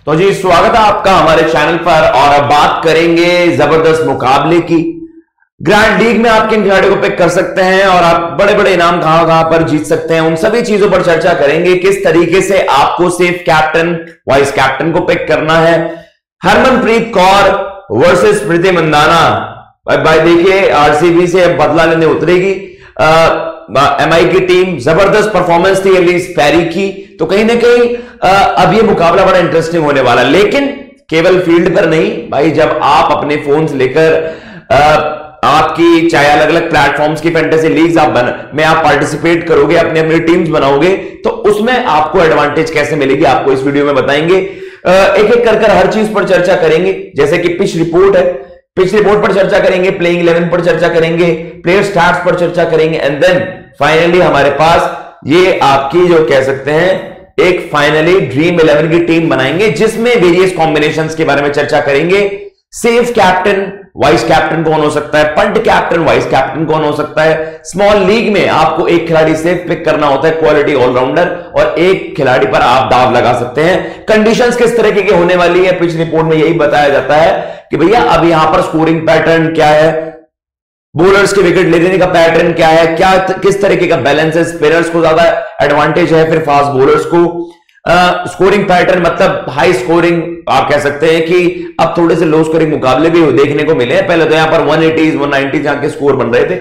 तो जी स्वागत है आपका हमारे चैनल पर। और अब बात करेंगे जबरदस्त मुकाबले की। ग्रैंड लीग में आप किन खिलाड़ियों को पिक कर सकते हैं और आप बड़े बड़े इनाम कहां कहां पर जीत सकते हैं, उन सभी चीजों पर चर्चा करेंगे। किस तरीके से आपको सिर्फ कैप्टन वाइस कैप्टन को पिक करना है। हरमनप्रीत कौर वर्सेस स्मृति मंदाना। भाई देखिए आरसीबी से बदला लेने उतरेगी एमआई की टीम। जबरदस्त परफॉर्मेंस थी एलिस पैरी की, तो कहीं ना कहीं अब ये मुकाबला बड़ा इंटरेस्टिंग होने वाला। लेकिन केवल फील्ड पर नहीं भाई, जब आप अपने फोन्स लेकर आपकी चाहे अलग अलग प्लेटफॉर्म्स की फैंटेसी लीग्स में आप पार्टिसिपेट करोगे, अपने अपने टीम्स बनाओगे, तो उसमें आपको एडवांटेज कैसे मिलेगी आपको इस वीडियो में बताएंगे। एक एक कर हर चीज पर चर्चा करेंगे। जैसे कि पिच रिपोर्ट है, पिच रिपोर्ट पर चर्चा करेंगे, प्लेइंग 11 पर चर्चा करेंगे, प्लेयर स्टैट्स पर चर्चा करेंगे, एंड देन फाइनली हमारे पास ये आपकी जो कह सकते हैं एक फाइनली ड्रीम 11 की टीम बनाएंगे, जिसमें वेरियस कॉम्बिनेशंस के बारे में चर्चा करेंगे। सेफ कैप्टन वाइस कैप्टन कौन हो सकता है, पंट कैप्टन वाइस कैप्टन कौन हो सकता है। स्मॉल लीग में आपको एक खिलाड़ी सेफ पिक करना होता है, क्वालिटी ऑलराउंडर, और एक खिलाड़ी पर आप दाव लगा सकते हैं। कंडीशंस किस तरीके की होने वाली है, पिच रिपोर्ट में यही बताया जाता है कि भैया अब यहां पर स्कोरिंग पैटर्न क्या है, बॉलर्स के विकेट लेने का पैटर्न क्या है, क्या किस तरीके का बैलेंस है, स्पिनर्स को ज्यादा एडवांटेज है फिर फास्ट बॉलर्स को। स्कोरिंग पैटर्न मतलब हाई स्कोरिंग आप कह सकते हैं कि अब थोड़े से लो स्कोरिंग मुकाबले भी देखने को मिले हैं। पहले तो यहां पर 180s 190s यहां के स्कोर बन रहे थे।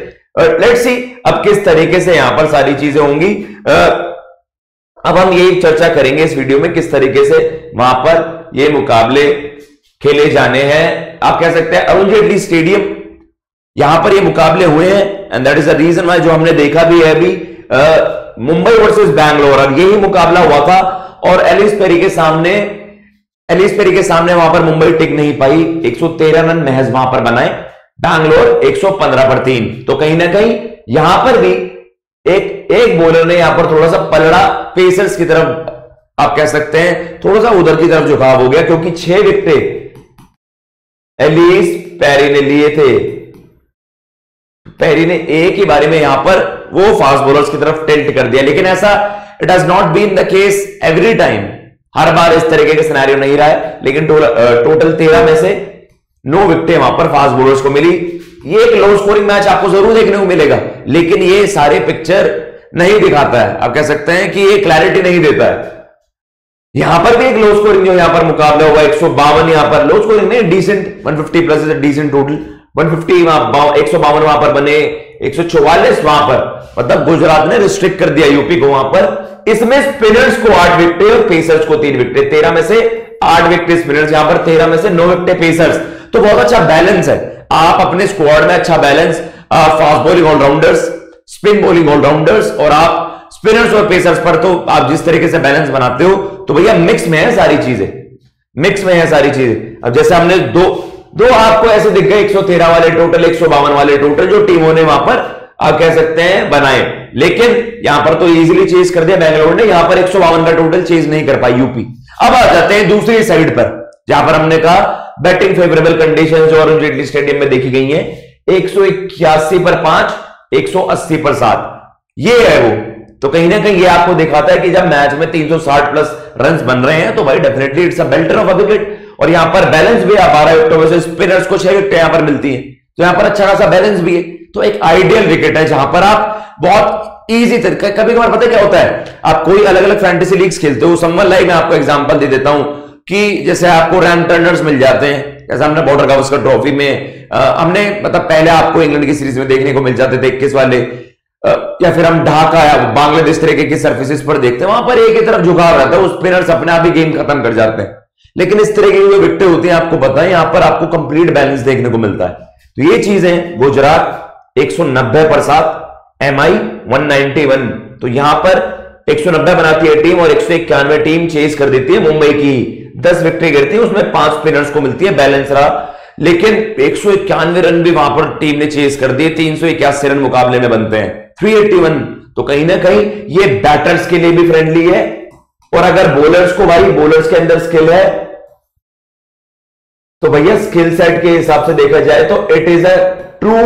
लेट्स सी अब किस तरीके से यहां पर सारी चीजें होंगी। अब हम यही चर्चा करेंगे इस वीडियो में किस तरीके से वहां पर ये मुकाबले खेले जाने हैं। आप कह सकते हैं अरुण जेटली स्टेडियम, यहां पर ये मुकाबले हुए हैं, and that is the reason why जो हमने देखा भी है अभी मुंबई वर्सेस बैंगलोर। अब यही मुकाबला हुआ था और एलिस पेरी के सामने वहां पर मुंबई टिक नहीं पाई, 113 रन महज वहां पर बनाए, बैंगलोर 115 पर 3। तो कहीं ना कहीं यहां पर भी एक बॉलर ने यहां पर थोड़ा सा पलड़ा पेसर्स की तरफ, आप कह सकते हैं थोड़ा सा उधर की तरफ झुकाव हो गया, क्योंकि 6 विकेट एलिस पेरी ने लिए थे। पेरी ने एक ही बारी में यहां पर वो फास्ट बॉलर्स की तरफ टिल्ट कर दिया। लेकिन ऐसा it has not been the case every time, हर बार इस तरीके का सिनेरियो नहीं रहा है। लेकिन टोटल 13 में से 9 विकेटें वहां पर फास्ट बॉलर्स को मिली। ये एक लो स्कोरिंग मैच आपको जरूर देखने को मिलेगा, लेकिन ये सारे पिक्चर नहीं दिखाता है। आप कह सकते हैं कि ये क्लैरिटी नहीं देता है। यहां पर भी एक लो स्कोरिंग जो यहां पर मुकाबला हुआ 152, यहां पर लो स्कोरिंग नहीं, decent 150 plus is decent total. 150 152 वहां पर बने, 144 वहां पर, मतलब गुजरात ने रिस्ट्रिक्ट कर दिया यूपी को वहां पर। इसमें स्पिनर्स को 8 विकेट और पेसर्स को 3 विकेट, 13 में से 8 विकेट स्पिनर्स, यहां पर 13 में से 9 विकेट पेसर्स। तो बहुत अच्छा बैलेंस है। आप अपने स्क्वाड में अच्छा balance, fast bowling allrounders, spin bowling allrounders, और आप स्पिनर्स और पेसर्स पर तो आप जिस तरीके से बैलेंस बनाते हो, तो भैया मिक्स में है सारी चीजें, मिक्स में है सारी चीजें। अब जैसे हमने दो आपको ऐसे दिख गए 113 वाले टोटल, 152 वाले टोटल, जो टीमों ने वहां पर आप कह सकते हैं बनाए। लेकिन यहां पर तो इजीली चेज कर दिया बैंगलोर ने, यहां पर 152 का टोटल चेज नहीं कर पाई यूपी। अब आ जाते हैं दूसरी साइड पर, जहां पर हमने कहा बैटिंग फेवरेबल कंडीशंस जो अरुण जेटली स्टेडियम में देखी गई हैं, 181 पर 5, 180 पर 7, ये है वो। तो कहीं ना कहीं ये आपको दिखाता है कि जब मैच में 360 प्लस रन बन रहे हैं, तो भाई definitely it's a belter of a wicket. और यहां पर बैलेंस भी आ 12 विकेटों से स्पिनर्स को 6 विकेट यहां पर मिलती है, तो यहां पर अच्छा खासा बैलेंस भी है। तो एक आइडियल विकेट है जहां पर आप बहुत इजी तरीका, कभी कभार पता क्या होता है, आप कोई अलग अलग फैंटेसी लीग्स खेलते हो, समवन लाइक मैं आपको एग्जांपल दे देता हूं कि जैसे आपको रैम टर्नर्स मिल जाते हैं, जैसे हमने बॉर्डर गावस्कर ट्रॉफी में हमने मतलब पहले आपको इंग्लैंड की सीरीज में देखने को मिल जाते थे 21 वाले, या फिर हम ढाका या बांग्लादेश तरीके की सर्फेसिस पर देखते हैं, वहां पर एक ही तरफ झुकाव रहता है, उस स्पिनर्स अपने आप ही गेम खत्म कर जाते हैं। लेकिन इस तरह की जो विकेटें होती हैं आपको पता है, यहां पर आपको कंप्लीट बैलेंस देखने को मिलता है। तो ये चीजें गुजरात 190 पर 7, एमआई 191, तो यहां पर 190 बनाती है टीम और 191 टीम चेस कर देती है मुंबई की। 10 विकेटें गिरती है, उसमें 5 स्पिनर्स को मिलती है, बैलेंस रहा। लेकिन 191 रन भी वहां पर टीम ने चेस कर दिए, 381 रन मुकाबले में बनते हैं, 381। तो कहीं ना कहीं ये बैटर्स के लिए भी फ्रेंडली है, और अगर बॉलर्स को भाई बॉलर्स के अंदर स्किल है, तो भैया स्किल सेट के हिसाब से देखा जाए तो it is a true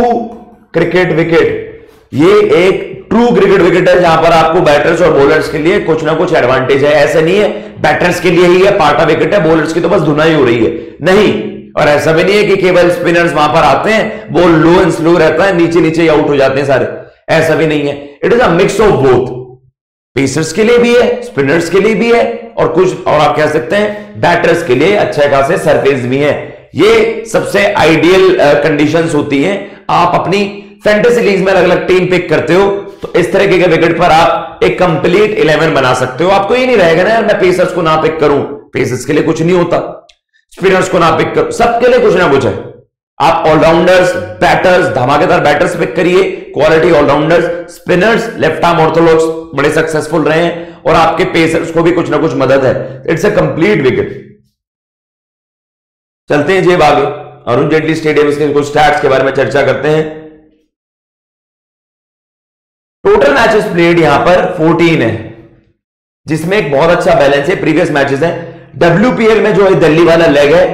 cricket wicket. ये एक ट्रू क्रिकेट विकेट है जहां पर आपको बैटर्स और बॉलर्स के लिए कुछ ना कुछ एडवांटेज है। ऐसा नहीं है बैटर्स के लिए ही है पार्टा विकेट है, बॉलर्स की तो बस धुनाई हो रही है, नहीं। और ऐसा भी नहीं है कि केवल स्पिनर्स वहां पर आते हैं, वो लो एंड स्लो रहता है, नीचे नीचे आउट हो जाते हैं सारे, ऐसा भी नहीं है। It is a mix of both, pacers के लिए भी है, स्पिनर्स के लिए भी है, और कुछ और आप कह सकते हैं बैटर्स के लिए अच्छे खासे सरफेस भी है। ये सबसे आइडियल कंडीशंस होती हैं। आप अपनी फैंटेसी लीग में अलग अलग टीम पिक करते हो तो इस तरह के विकेट पर आप एक कंप्लीट 11 बना सकते हो। आपको ये नहीं रहेगा ना यार मैं पेसर्स को ना पिक करूं, पेसर्स के लिए कुछ नहीं होता, स्पिनर्स को ना पिक करूं, सबके लिए कुछ ना कुछ है। आप ऑलराउंडर्स, बैटर्स, धमाकेदार बैटर्स पिक करिए, quality allrounders, spinners, left arm Orthodox बड़े सक्सेसफुल रहे हैं, और आपके पेसर्स को भी कुछ ना कुछ मदद है। It's a complete wicket. चलते हैं जेब आगे, अरुण जेटली स्टेडियम के कुछ स्टैट्स के बारे में चर्चा करते हैं। टोटल मैचेस प्लेड यहां पर 14 है, जिसमें एक बहुत अच्छा बैलेंस है, प्रीवियस मैचेस है। WPL में जो है दिल्ली वाला लेग है,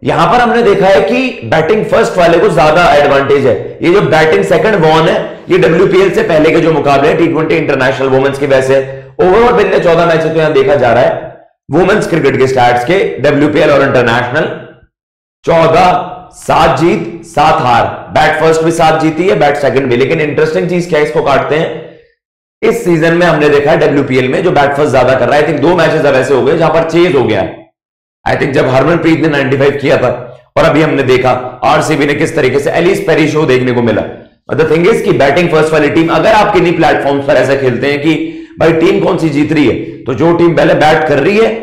यहां पर हमने देखा है कि बैटिंग फर्स्ट वाले को ज्यादा एडवांटेज है। ये जो बैटिंग सेकंड वॉन है, ये WPL से पहले के जो मुकाबले हैं T20 इंटरनेशनल वुमेन्स की वजह से ओवरऑल पिछले 14 मैचेस तो यहां देखा जा रहा है वुमेन्स क्रिकेट के स्टैट्स के WPL और इंटरनेशनल 14-7 जीत 7 हार, बैट फर्स्ट भी 7 जीती है, बैट सेकंड भी। लेकिन इंटरेस्टिंग चीज क्या इसको काटते हैं, इस सीजन में हमने देखा है WPL में जो बैट फर्स्ट ज्यादा कर रहा है, आई थिंक 2 मैचेस अब ऐसे हो गए जहां पर चेज हो गया है। आई थिंक जब हरमनप्रीत ने 95 किया था, और अभी हमने देखा RCB ने किस तरीके से एलिस पेरी शो देखने को मिला। द थिंग इज कि बैटिंग फर्स्ट वाली टीम, अगर आप किन्हीं प्लेटफॉर्म्स पर ऐसा खेलते हैं कि भाई टीम कौन सी जीत रही है, तो जो टीम पहले बैट कर रही है,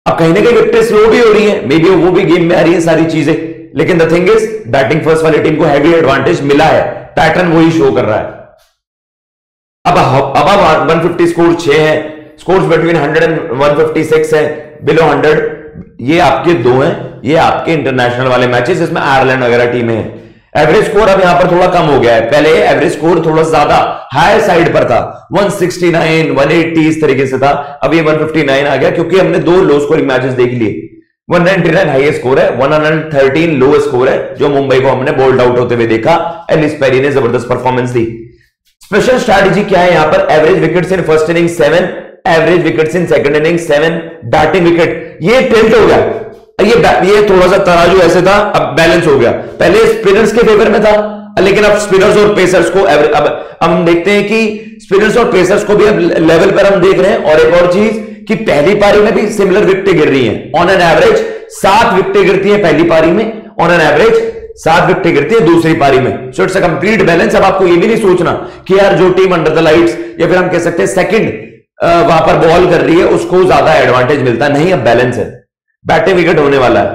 अब कहीं ना कहीं विकेट स्लो भी हो रही है, मे बी वो भी गेम में आ रही है सारी चीजें, लेकिन the thing is batting first वाली टीम को हैवी एडवांटेज मिला है, पैटर्न वही शो कर रहा है। अब 150 स्कोर 6 है, स्कोर्स बिटवीन 100 एंड 156 है, बिलो 100 ये आपके 2 हैं, ये आपके इंटरनेशनल वाले मैचेस जिसमें आयरलैंड वगैरह टीमें हैं। एवरेज स्कोर अब यहां पर थोड़ा कम हो गया है, पहले एवरेज स्कोर थोड़ा ज्यादा हाई साइड पर था, 169 180 इस तरीके से था, अब ये 159 आ गया क्योंकि हमने 2 लो स्कोरिंग मैचेस देख लिए। 199 हाईएस्ट स्कोर है, 113 लो स्कोर है, जो मुंबई को हमने बोल्ड आउट होते हुए देखा, एलिस पेरी ने जबरदस्त परफॉर्मेंस दी। स्पेशल स्ट्रैटेजी क्या है यहां पर, average wickets in first inning 7, average wickets in second inning 7, batting wicket ये टिल्ट हो गया, ये थोड़ा सा तराजू ऐसे था, अब बैलेंस हो गया। पहले स्पिनर्स के फेवर में था, लेकिन अब स्पिनर्स और पेसर्स को अब हम देखते हैं कि स्पिनर्स और पेसर्स को भी अब लेवल पर हम देख रहे हैं। और एक और चीज कि पहली पारी में भी सिमिलर विकेटें गिर रही हैं, ऑन एन एवरेज 7 विकेटें गिरती है पहली पारी में, ऑन एन एवरेज 7 विकेटें गिरती है दूसरी पारी में। So it's a complete balance. अब आपको ये भी नहीं सोचना कि यार जो टीम अंडर द लाइट्स या फिर हम कह सकते हैं सेकंड वहां पर बॉल कर रही है उसको ज्यादा एडवांटेज मिलता नहीं, अब बैलेंस है, बैटिंग विकेट होने वाला है।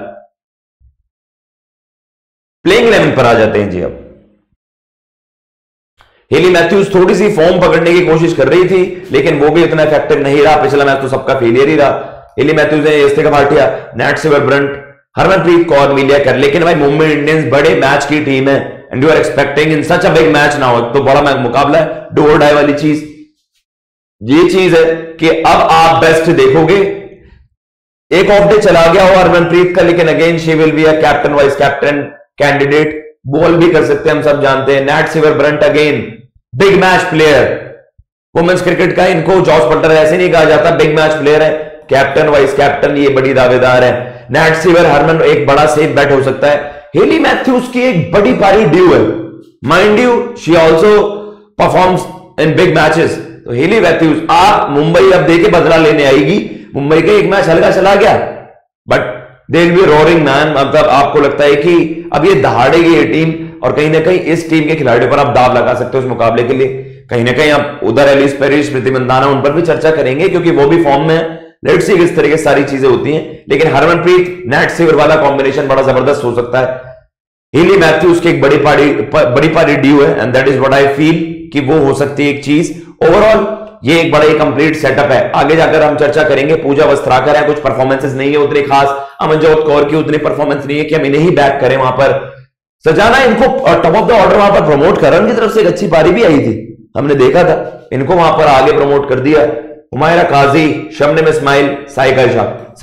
प्लेइंग 11 पर आ जाते हैं जी। अब हेली मैथ्यूज थोड़ी सी फॉर्म पकड़ने की कोशिश कर रही थी, लेकिन वो भी इतना इफेक्टिव नहीं रहा, पिछला मैच तो सबका फेलियर ही रहा। हेली मैथ्यूज ने Yastika Bhatia, Nat Sciver Brunt, Harmanpreet Kaur, Amelia Kerr, लेकिन भाई मुंबई इंडियंस बड़े मैच की टीम है and you are expecting in such a big match ना हो, तो बड़ा मुकाबला है, डू और डाई वाली चीज ये चीज है कि अब आप बेस्ट देखोगे। एक ऑफ डे चला गया हो हरमनप्रीत का, लेकिन again she will be a captain vice captain candidate, ball भी कर सकते हैं हम सब जानते हैं। Nat Sciver Brunt again big match player, women's cricket का इनको जॉस बटलर ऐसे नहीं कहा जाता, बिग मैच प्लेयर है, कैप्टन वाइस कैप्टन ये बड़ी दावेदार है। नैट सिवर हरमन एक बड़ा सेफ बैट हो सकता है। हेली मैथ्यूज की एक बड़ी पारी ड्यू है, mind you she also performs in big matches. तो हेली मैथ्यूज आप मुंबई अब देके बदला लेने आएगी, मुंबई का एक मैच हल्का चला गया but they will be roaring man, मतलब आपको लगता है कि अब ये दहाड़ेगी ये टीम, और कहीं ना कहीं इस टीम के खिलाड़ियों पर आप दाव लगा सकते हो इस मुकाबले के लिए। कहीं ना कहीं आप उधर एलिस पेरी, स्मृति मंदाना उन पर भी चर्चा करेंगे क्योंकि वो भी फॉर्म में है। लेट्स सी किस तरीके से सारी चीजें होती हैं, लेकिन हरमनप्रीत नैट सिवर वाला कॉम्बिनेशन बड़ा जबरदस्त हो सकता है। हेली मैथ्यूज की एक बड़ी पारी ड्यू है and that is what I feel कि वो हो सकती है एक चीज। ओवरऑल ये एक बड़ा ही कंप्लीट सेटअप है, आगे जाकर हम चर्चा करेंगे। पूजा वस्त्राकर है, कुछ परफॉर्मेंसेस नहीं है उतनी खास, अमनजोत कौर की उतनी परफॉर्मेंस नहीं है कि हम इन्हें ही बैक करें वहां पर। सजाना इनको टॉप ऑफ द ऑर्डर वहां पर प्रमोट कर, की तरफ से एक अच्छी पारी भी आई थी, हमने देखा था, इनको वहां पर आगे प्रमोट कर दिया। हुमायरा काजी, शबनम इस्माइल, साइका इशाक,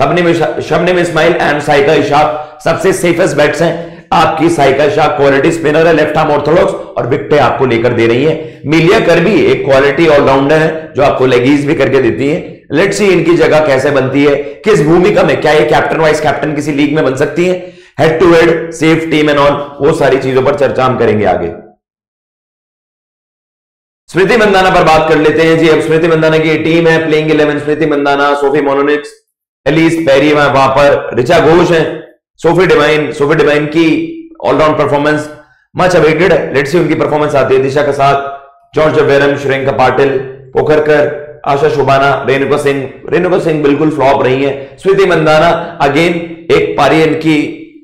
शबनम इस्माइल एंड साइका इशाक सबसे सेफेस्ट बैट्स हैं। आपकी साइकिल शाह क्वालिटी स्पिनर है, लेफ्ट आर्म ऑर्थोडॉक्स, और विकेटें आपको लेकर दे रही है। मिलिया कर्बी एक क्वालिटी ऑलराउंडर है जो आपको लेगीज भी करके देती है। लेट्स सी इनकी जगह कैसे बनती है, किस भूमिका में, क्या ये कैप्टन वाइस कैप्टन किसी लीग में बन सकती है, head to head, safe team and all, वो सारी चीजों पर चर्चा हम करेंगे आगे। स्मृति मंदाना पर बात कर लेते हैं जी। अब स्मृति मंदाना की टीम है, प्लेइंग 11, स्मृति मंदाना, सोफी मोनोनिक्स, एलिस पेरी वहां पर, ऋचा घोष है, सोफी डिवाइन की ऑलराउंड परफॉर्मेंस मच अवेटेड है। लेट्स सी उनकी परफॉर्मेंस आती है। दिशा का साथ, जॉर्ज वेरम, श्रेयंका पाटिल, पोखरकर, आशा शुबाना, रेणुका सिंह बिल्कुल फ्लॉप रही है। स्मृति मंदाना अगेन एक पारी इनकी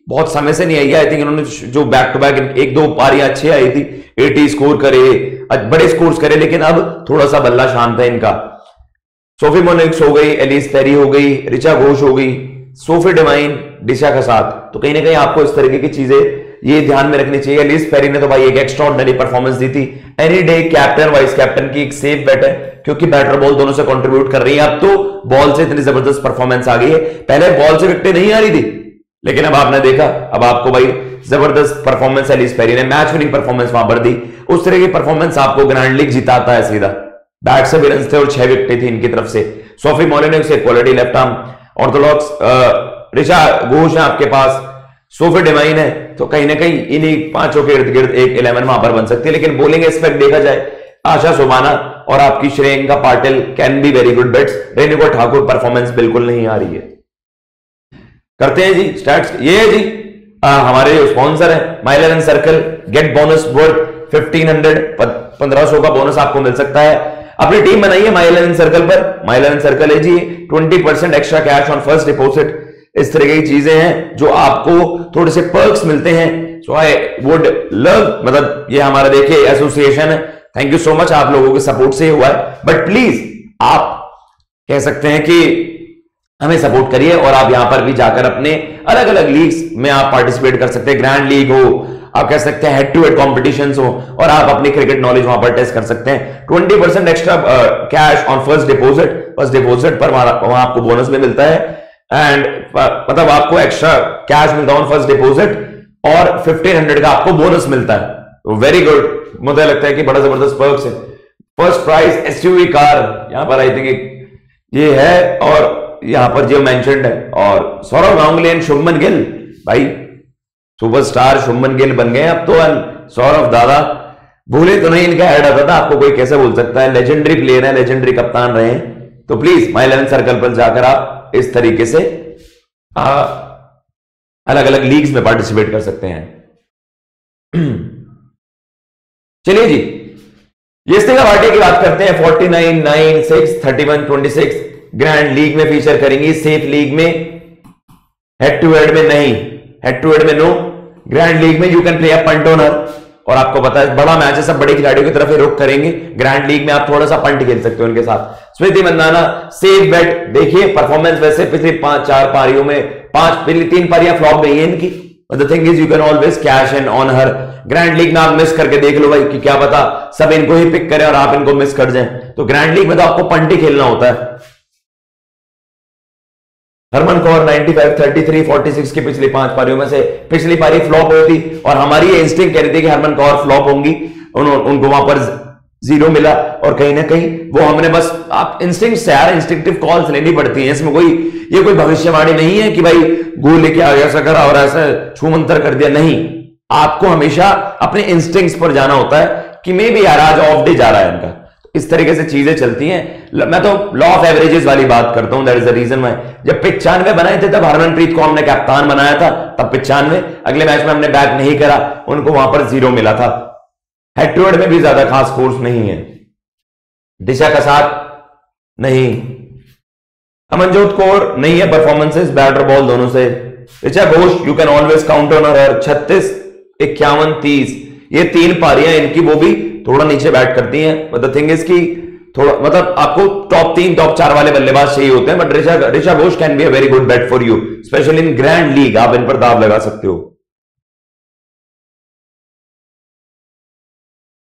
बहुत समय से नहीं आई है। आई थिंक इन्होंने जो बैक टू बैक एक दो पारियां अच्छी आई थी, 80 स्कोर करे, बड़े स्कोर्स करे, लेकिन अब थोड़ा सा बल्ला शांत है इनका। सोफी मोनिक्स हो गई, एलिस पेरी हो गई, ऋचा घोष हो गई, सोफी डिवाइन, दिशा का साथ, तो कहीं ना कहीं आपको इस तरीके की चीजें ये ध्यान में रखनी चाहिए। एलिस पेरी ने तो भाई एक एक्स्ट्राऑर्डिनरी परफॉर्मेंस दी थी। Any day captain vice captain की एक सेफ बेट है, क्योंकि बैटर बॉल दोनों से कंट्रीब्यूट कर रही है। अब तो बॉल से इतनी जबरदस्त परफॉर्मेंस आ गई है, पहले बॉल से विकेटें नहीं आ रही थी, लेकिन अब आपने देखा, अब आपको भाई जबरदस्त परफॉर्मेंस एलिस पेरी ने मैच विनिंग परफॉर्मेंस वहां पर दी। उस तरह की परफॉर्मेंस आपको ग्रैंड लीग जिताता है सीधा। बैट से भी रन थे और 6 विकेटें थी इनकी तरफ से। सोफी मोलिनिक्स एक quality left arm Orthodox, Richa Ghosh है आपके पास, सोफी डिवाइन है, तो कहीं ना कहीं इन्हीं पांचों के इर्द गिर्द एक 11 वहां पर बन सकती है। लेकिन बॉलिंग एस्पेक्ट देखा जाए, आशा शुबाना और आपकी Shreyanka Patil can be very good bets. Renuka Thakur performance बिल्कुल नहीं आ रही है। करते हैं जी स्टार्ट। ये है जी हमारे जो स्पॉन्सर है माई 11 सर्कल, गेट बोनस वर्थ 1500, 1500 का बोनस आपको मिल सकता है। अपनी टीम बनाइए माई 11 सर्कल पर। माई 11 सर्कल है जी 20% extra cash on first deposit, इस तरह की चीजें हैं जो आपको थोड़े से पर्क्स मिलते हैं। सो आई वुड लव, मतलब ये हमारा देखिए एसोसिएशन है, थैंक यू सो मच, आप लोगों के सपोर्ट से हुआ है, बट प्लीज आप कह सकते हैं कि हमें सपोर्ट करिए और आप यहां पर भी जाकर अपने अलग अलग लीग्स में आप पार्टिसिपेट कर सकते हैं। ग्रैंड लीग हो, आप कह सकते हैं हेड टू हेड कॉम्पिटिशंस हो, और आप अपनी क्रिकेट नॉलेज वहां पर टेस्ट कर सकते हैं। 20% extra cash on first deposit पर वहां आपको बोनस में मिलता है, एंड मतलब आपको एक्स्ट्रा कैश मिलता है ऑन फर्स्ट डिपॉजिट, और 1500 का आपको बोनस मिलता है। वेरी गुड, मुझे लगता है कि बड़ा जबरदस्त पर्क्स है। फर्स्ट प्राइज एसयूवी कार, यहां पर आई थिंक ये है, और यहां पर जो मेंशन्ड है, और सौरव गांगुली एंड शुभमन गिल, भाई सुपरस्टार शुभमन गिल बन गए अब तो। सौरव दादा भूले तो नहीं, इनका ऐड आता था, आपको कोई कैसे भूल सकता है। लेजेंडरी प्लेयर है, लेजेंडरी कप्तान रहे हैं, तो प्लीज माई 11 सर्कल पर जाकर आप इस तरीके से अलग अलग लीग्स में पार्टिसिपेट कर सकते हैं। चलिए जी, यस्तिका भाटिया की बात करते हैं। 49, 9, 6, 31, 26 ग्रैंड लीग में फीचर करेंगी। सेफ लीग में, हेड टू हेड में नहीं, हेड टू हेड में नो, ग्रैंड लीग में you can play a punt owner, और आपको पता है बड़ा मैच है, सब बड़े खिलाड़ियों की तरफ ही रुख करेंगे। ग्रैंड लीग में आप थोड़ा सा पंट खेल सकते हो उनके साथ। स्मृति मंदाना सेफ बेट, देखिए परफॉर्मेंस वैसे पिछली 5-4 पारियों में, पिछली 3 पारियां फ्लॉप गई है इनकी, but the thing is you can always cash in on her. Grand league में आप मिस करके देख लो भाई, कि क्या पता सब इनको ही पिक करें और आप इनको मिस कर जाएं, तो ग्रैंड लीग में तो आपको पंट ही खेलना होता है। हरमन कौर 95, 33, 46 की पिछली 5 पारियों में से पिछली पारी फ्लॉप हुई थी, और हमारी ये इंस्टिंक्ट कह रही थी कि हरमन कौर फ्लॉप होंगी, उनको वहां पर 0 मिला, और कहीं ना कहीं वो हमने बस, आप इंस्टिंक्ट से यार इंस्टिंक्टिव कॉल्स लेनी पड़ती हैं, इसमें ये कोई भविष्यवाणी नहीं है कि भाई गोल लेके आ गया सकरा और ऐसा छूमंतर कर दिया, नहीं, आपको हमेशा अपने इंस्टिंक्ट्स पर जाना होता है कि मे बी यार आज ऑफ डे जा रहा है इनका, इस तरीके से चीजें चलती हैं। मैं तो लॉ ऑफ एवरेजेस वाली बात करता हूं, that is the reason why. जब 95 बनाए थे तब हरमनप्रीत को हमने कप्तान बनाया था, तब 95, अगले मैच में हमने बैक नहीं करा, उनको वहां पर 0 मिला था। हेड टू हेड में भी ज्यादा खास स्कोर्स नहीं है। दिशा का साथ नहीं, अमनजोत कौर नहीं है परफॉर्मेंसेस बैटर बॉल दोनों से। Richa Ghosh you can always count on her, 36, 51, 30, ये 3 पारियां इनकी वो भी थोड़ा नीचे बैट करती हैं, बट द थिंग इज कि थोड़ा मतलब आपको टॉप 3, टॉप 4 वाले बल्लेबाज चाहिए होते हैं, but Richa Ghosh can be a very good bet for you, specially in grand league, आप इन पर दाव लगा सकते हो।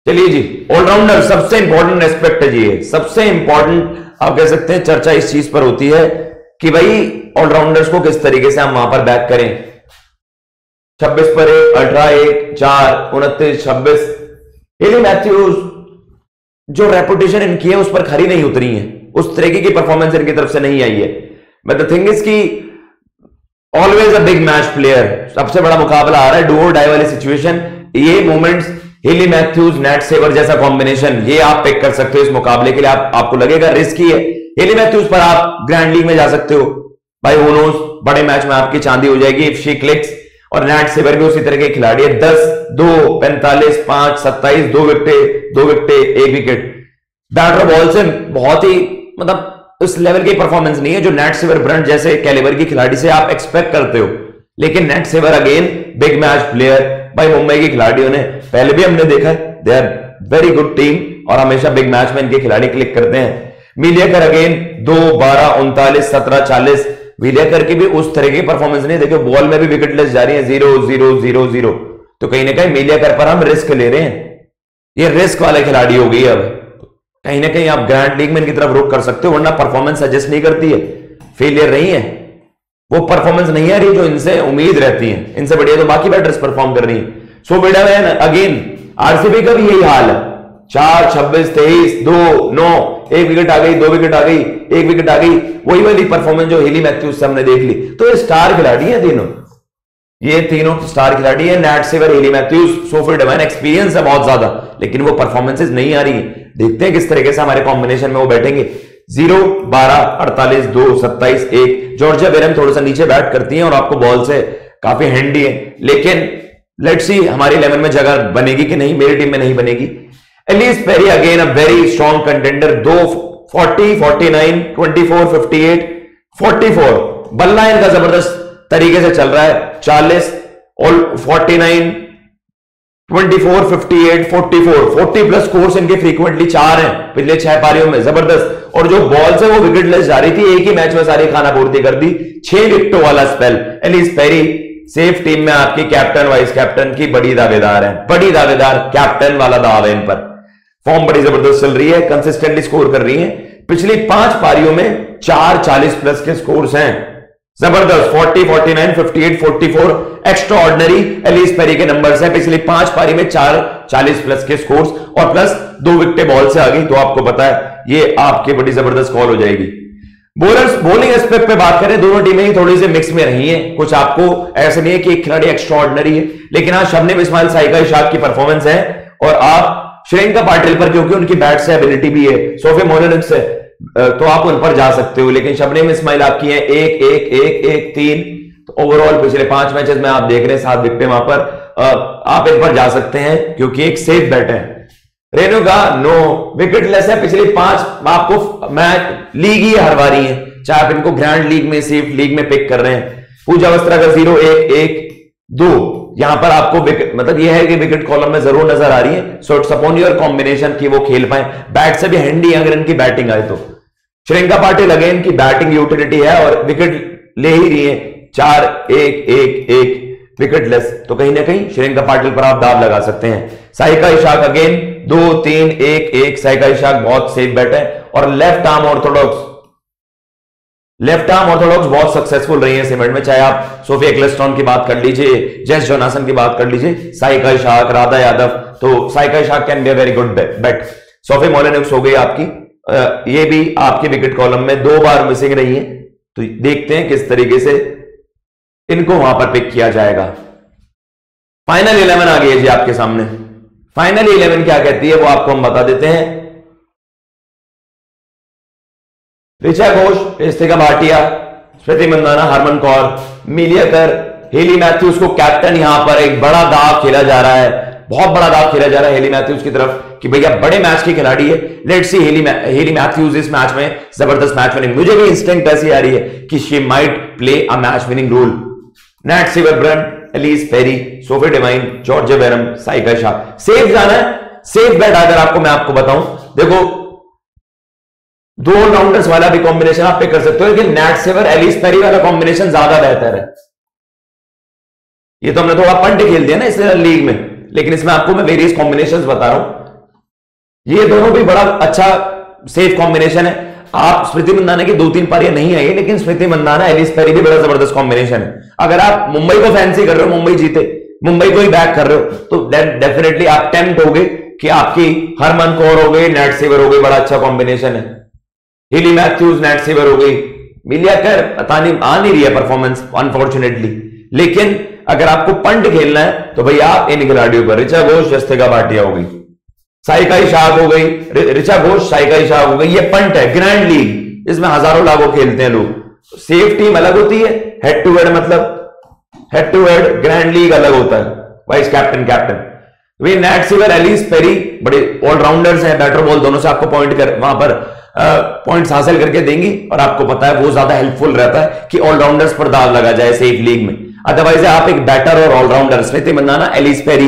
चलिए जी, ऑलराउंडर सबसे इंपॉर्टेंट एस्पेक्ट है जी, सबसे इंपॉर्टेंट आप कह सकते हैं चर्चा इस चीज पर होती है कि भाई ऑलराउंडर्स को किस तरीके से हम वहां पर बैक करें। 26 पर 1, 18 1 4 29 26। हेली मैथ्यूज जो रेपुटेशन इनकी है उस पर खरी नहीं उतरी है, उस तरीके की परफॉर्मेंस इनकी तरफ से नहीं आई है। बट द थिंग इज की always a big match player, सबसे बड़ा मुकाबला आ रहा है, डू और डाई वाली सिचुएशन। ये moments Hayley Matthews Nat Sciver जैसा कॉम्बिनेशन ये आप पिक कर सकते हो इस मुकाबले के लिए। आपको लगेगा रिस्की है, हेली मैथ्यूज पर आप ग्रैंड लीग में जा सकते हो भाई, हू नोस बड़े मैच में आपकी चांदी हो जाएगी इफ शी क्लिक्स। और नेट सेवर भी उसी तरह के खिलाड़ी है, 10 2 45 5 27 2 विकेट 1 विकेट। बैटर बॉल से बहुत ही मतलब उस लेवल की परफॉर्मेंस नहीं है जो नेट सेवर ब्रंट जैसे कैलिबर की खिलाड़ी से आप एक्सपेक्ट करते हो। लेकिन Nat Sciver again big match player भाई, मुंबई की खिलाड़ियों ने पहले भी हमने देखा है, they are very good team और हमेशा बिग मैच में इनके खिलाड़ी क्लिक करते हैं। मिलियकर अगेन 2 12 39 17 40। मिलियकर की भी उस तरह की परफॉर्मेंस नहीं, देखो बॉल में भी विकेटलेस जा रही है 0 0 0 0। तो कहीं ना कहीं मिलियकर पर हम रिस्क ले रहे हैं, ये रिस्क वाले खिलाड़ी हो गई। अब कहीं ना कहीं आप ग्रैंड लीग में इनकी तरफ रुक कर सकते हो, वरना परफॉर्मेंस सजेस्ट नहीं करती है, फेलियर नहीं है, वो परफॉर्मेंस नहीं आ रही जो इनसे उम्मीद रहती है। इनसे बढ़िया तो बाकी बैटर्स परफॉर्म कर रही है। सो बेटा अगेन आरसीबी का भी यही हाल है, 4 26 23 2 9, 1 विकेट आ गई 2 विकेट आ गई 1 विकेट आ गई, वही वाली परफॉर्मेंस जो हेली मैथ्यूज से हमने देख ली। तो ये स्टार खिलाड़ी है तीनों, ये तीनों स्टार खिलाड़ी है, Nat Sciver Hayley Matthews Sophie Devine. Experience है बहुत ज्यादा, लेकिन वो परफॉर्मेंसेस नहीं आ रही है। देखते हैं किस तरीके से हमारे कॉम्बिनेशन में वो बैठेंगे। 0 12 48 2 27 1। जॉर्जिया बेरम थोड़ा सा नीचे बैट करती हैं और आपको बॉल से काफी हैंडी है, लेकिन लेट्स सी हमारी 11 में जगह बनेगी कि नहीं, मेरी टीम में नहीं बनेगी। Ellyse Perry again a very strong contender, 2 40 49 24 58 44। बल्ला इनका जबरदस्त तरीके से चल रहा है, 40 और 49 24 58 44 40 प्लस स्कोर्स इनके फ्रीक्वेंटली 4 हैं पिछले 6 पारियों में, जबरदस्त। और जो बॉल से वो विकेटलेस जा रही थी, एक ही मैच में सारी खाना पूर्ति कर दी, 6 विकेटों वाला spell. Ellyse Perry safe team में आपकी कैप्टन वाइस कैप्टन की बड़ी दावेदार है, बड़ी दावेदार, कैप्टन वाला दाव है इन पर। फॉर्म बड़ी जबरदस्त चल रही है, कंसिस्टेंटली स्कोर कर रही है। पिछली 5 पारियों में 4 40 प्लस के स्कोर्स हैं, जबरदस्त। 40 49 58 44 एक्स्ट्रा ऑर्डिनरी एलिस पेरी के नंबर्स हैं। पिछली 5 पारी में 4 40 प्लस के स्कोर्स और प्लस 2 विकेटें बॉल से आ गई, तो आपको पता है ये आपकी बड़ी जबरदस्त कॉल हो जाएगी। बॉलर्स बॉलिंग एस्पेक्ट पे बात करें, दोनों टीमें ही थोड़ी सी मिक्स में रही हैं। कुछ आपको ऐसे नहीं है कि एक खिलाड़ी एक्स्ट्रा ऑर्डिनरी है, लेकिन हाँ शबनम इस्माइल साइका इशाक की परफॉर्मेंस है, और आप श्रेयंका पाटिल पर क्योंकि उनकी बैट से एबिलिटी भी है, सोफी मोलिनिक से, तो आप उन पर जा सकते हो। लेकिन शबनम इस्माइल आपकी है 1 1 1 1 3। तो ओवरऑल पिछले 5 मैचेस में आप देख रहे हैं 7 विकेटें वहां पर, आप इन पर जा सकते हैं क्योंकि एक सेफ बैट है। रेणुका नो विकेटलेस है, पिछली 5 आपको मैच लीग ही हरवा रही है, चाहे आप इनको ग्रैंड लीग में सेफ लीग में पिक कर रहे हैं। पूजा वस्त्राकर 0 1 1 2, यहां पर आपको विकेट, मतलब यह है कि विकेट कॉलम में जरूर नजर आ रही है। So it's upon your combination की वो खेल पाए, बैट से भी हैंडी अगर इनकी बैटिंग आए तो। श्रेयंका पाटिल अगेन की बैटिंग यूटिलिटी है और विकेट ले ही रही है, 4 1 1 1 विकेटलेस, तो कहीं ना कहीं श्रेयंका पाटिल पर आप दाव लगा सकते हैं। साइका इशाक अगेन 2 3 1 1। साइका इशाक बहुत सेफ बैट है और लेफ्ट आर्म ऑर्थोडॉक्स बहुत सक्सेसफुल रही है सीमेंट में, चाहे आप सोफी एक्लेस्टॉन की बात कर लीजिए, जेस जोनासन की बात कर लीजिए, साइका इशाक, राधा यादव, तो Saika Ishaque can be a very good bet. Sophie Molineux हो गई आपकी, ये भी आपके विकेट कॉलम में 2 बार मिसिंग रही है, तो देखते हैं किस तरीके से इनको वहां पर पिक किया जाएगा। फाइनल 11 आ गई है जी आपके सामने। फाइनल 11 क्या कहती है वो आपको हम बता देते हैं। ऋचा घोष, रिस्तिका भाटिया, स्मृति मंदाना, हरमन कौर, मिलियकर, हेली मैथ्यूज को कैप्टन, यहां पर एक बड़ा दाव खेला जा रहा है, बहुत बड़ा दाव खेला जा रहा है हेली मैथ्यूज की तरफ कि भैया बड़े मैच की खिलाड़ी है। लेट्स सी हेली मैथ्यूज इस मैच में जबरदस्त मैच विनिंग, मुझे भी इंस्टिंक्ट ऐसी आ रही है कि she might play a match winning role. Nat Sciver Brunt, Ellyse Perry, Sophie Devine, Georgia Wareham, Saika Ishaque, safe जाना है, सेफ बैट। अगर आपको मैं आपको बताऊं, देखो 2 राउंडर्स वाला भी कॉम्बिनेशन आप पे कर सकते हो, लेकिन नेट सेवर एलिस पेरी वाला कॉम्बिनेशन ज्यादा बेहतर है। ये तो हमने थोड़ा पंट खेल दिया ना इस लीग में, लेकिन इसमें आपको मैं वेरियस कॉम्बिनेशंस बता रहा हूं। ये दोनों भी बड़ा अच्छा सेफ कॉम्बिनेशन है। आप स्मृति मंदाना की 2-3 पारियां नहीं आई, लेकिन स्मृति मंदाना एलिस पेरी भी बड़ा जबरदस्त कॉम्बिनेशन है। अगर आप मुंबई को फैंसी कर रहे हो, मुंबई जीते, मुंबई को ही बैक कर रहे हो, तो डेफिनेटली आप टेम्प्ट हो गए कि आपकी हरमन कौर हो गई, नेट सीवर हो गई, बड़ा अच्छा कॉम्बिनेशन है। हिली मैथ्यूज, नेट सीवर हो गई, मिलिया कर पता नहीं आ नहीं रही है परफॉर्मेंस अनफॉर्चुनेटली। लेकिन अगर आपको पंट खेलना है तो भाई आप इन खिलाड़ियों पर, ऋचा घोष, जस्तिका भाटिया हो गई, साइका इशाक हो गई, ऋचा घोष, साइका इशाक हो गई, ये पंट है, ग्रैंड लीग, इसमें हजारों लाखों खेलते हैं लोग। सेफ टीम अलग होती है, हेड टू हेड मतलब head to head, grand league अलग होता है, वाइस कैप्टन कैप्टन। वे नेट सीवर, एलिस पेरी बड़े ऑलराउंडर्स हैं, बैटर बॉल दोनों से आपको पॉइंट कर वहां पर पॉइंट्स हासिल करके देंगी, और आपको पता है वो ज्यादा हेल्पफुल रहता है कि ऑलराउंडर्स पर दाव लगा जाए सेफ लीग में। अदरवाइज आप एक बैटर और allrounder, Smriti Mandhana, Ellyse Perry,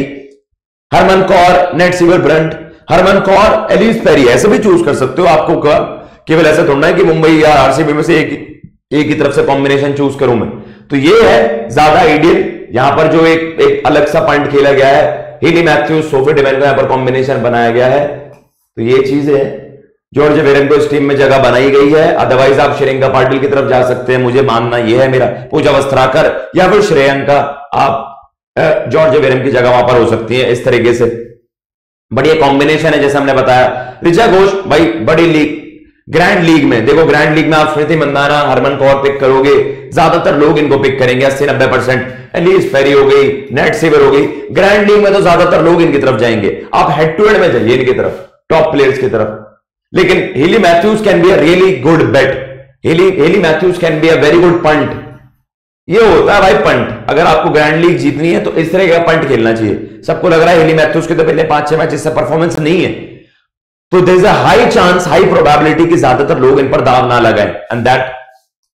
Harman Kaur, Nat Sciver, Brunt, Harman Kaur, Ellyse Perry, ऐसे भी चूज कर सकते हो। आपको केवल ऐसा थोड़ा है कि मुंबई या आरसीबी में से एक ही तरफ से कॉम्बिनेशन चूज करूं मैं, तो ये है ज्यादा आइडियल। यहां पर जो एक अलग सा पॉइंट खेला गया है, हिली मैथ्यूज, सोफी डिवेन का यहां पर कॉम्बिनेशन बनाया गया है, तो ये चीज है। जॉर्ज वेरेन को इस टीम में जगह बनाई गई है। अदरवाइज आप श्रेयंका पाटिल की तरफ जा सकते हैं, मुझे मानना यह है मेरा, पूजा वस्त्राकर या फिर श्रेयंका, आप जॉर्ज वेरेन की जगह वहां पर हो सकती है। इस तरीके से बढ़िया कॉम्बिनेशन है, जैसे हमने बताया। ऋचा घोष भाई बड़ी लीग, ग्रैंड लीग में देखो, ग्रैंड लीग में आप स्मृति मंदाना, हरमन कौर पिक करोगे, ज्यादातर लोग इनको पिक करेंगे, 80-90%। एलिस पेरी हो गई, नेट सीवर हो गई, ग्रैंड लीग में तो ज्यादातर लोग इनकी तरफ जाएंगे। आप हेड टू हेड में जाइए इनकी तरफ, टॉप प्लेयर्स की तरफ। लेकिन Hayley Matthews can be a really good bet, Hayley Matthews can be a very good punt. ये होता है भाई पंट, अगर आपको ग्रैंड लीग जीतनी है तो इस तरह का पंट खेलना चाहिए। सबको लग रहा है हिली मैथ्यूज के तो पहले 5-6 मैच से परफॉर्मेंस नहीं है, तो there is a high chance, high probability कि ज्यादातर लोग इन पर दाव ना लगाएं, एंड दैट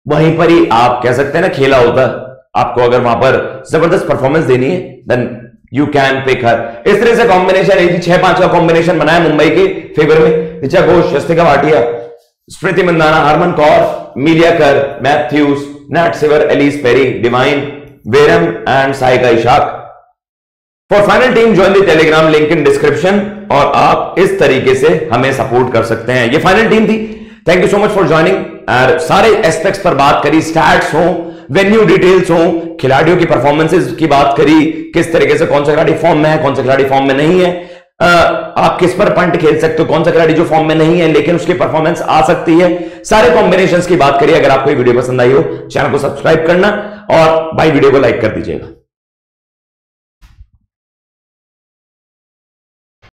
वहीं पर ही आप कह सकते हैं ना खेला होता है। आपको अगर वहां पर जबरदस्त परफॉर्मेंस देनी है then you can pick her. इस तरह से कॉम्बिनेशन 6-5 का कॉम्बिनेशन बनाया मुंबई के फेवर में। ऋचा घोष, जस्तिका भाटिया, स्मृति Mandanna, Harman Kaur, Amelia Kerr, Matthews, Nat Sciver, Ellyse Perry, Devine, Wareham and Saika Ishaque. For final team join the Telegram link in description, और आप इस तरीके से हमें सपोर्ट कर सकते हैं। ये फाइनल टीम थी। Thank you so much for joining. सारे एस्पेक्ट्स पर बात करी, स्टैट्स हो, वेन्यू डिटेल्स हो, खिलाड़ियों की परफॉर्मेंसेस की बात करी, किस तरीके से कौन सा खिलाड़ी फॉर्म में है, कौन सा खिलाड़ी फॉर्म में नहीं है, आप किस पर पंट खेल सकते हो, कौन सा खिलाड़ी जो फॉर्म में नहीं है लेकिन उसकी परफॉर्मेंस आ सकती है, सारे कॉम्बिनेशंस की बात करिए। अगर आपको ये वीडियो पसंद आई हो, चैनल को सब्सक्राइब करना और भाई वीडियो को लाइक कर दीजिएगा।